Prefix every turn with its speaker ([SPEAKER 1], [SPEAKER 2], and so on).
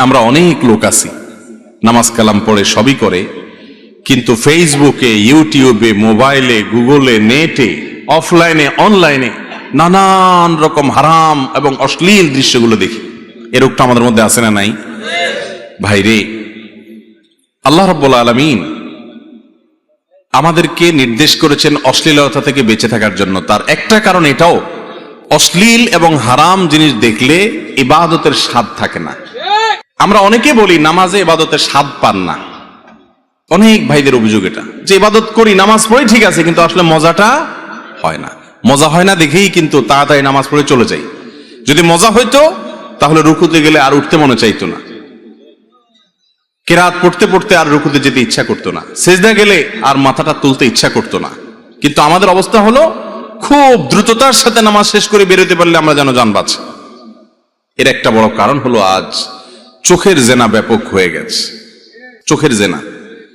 [SPEAKER 1] আমরা অনেক লোক আছি নামাজ কালাম পড়ে সবই করে, কিন্তু ফেসবুকে, ইউটিউবে, মোবাইলে, গুগলে, নেটে, অফলাইনে, অনলাইনে নানান রকম হারাম এবং অশ্লীল দৃশ্যগুলো দেখি। এর রোগটা আমাদের মধ্যে আছে না নাই? ভাইরে, আল্লাহ রাব্বুল আলামিন আমাদেরকে নির্দেশ করেছেন অশ্লীলতা থেকে বেঁচে থাকার জন্য। তার একটা কারণ এটাও, অশ্লীল এবং হারাম জিনিস দেখলে ইবাদতের স্বাদ থাকে না। আমরা অনেকে বলি নামাজে ইবাদতের স্বাদ পান না। অনেক ভাইদের অভিযোগ এটা, যে ইবাদত করি, নামাজ পড়ি ঠিক আছে, কিন্তু আসলে মজাটা হয় না। মজা হয় না দেখেই কিন্তু তাড়াতাড়ি নামাজ পড়ে চলে যাই। যদি মজা হইতো তাহলে রুকুতে গেলে আর উঠতে মনে চাইতো না, কেরাত পড়তে পড়তে আর রুকুতে যেতে ইচ্ছা করতো না, সেজদা গেলে আর মাথাটা তুলতে ইচ্ছা করতো না। কিন্তু আমাদের অবস্থা হলো, খুব দ্রুততার সাথে নামাজ শেষ করে বেরোতে পারলে আমরা যেন জান বাঁচে। এর একটা বড় কারণ হলো আজ চোখের জেনা ব্যাপক হয়ে গেছে। চোখের জেনা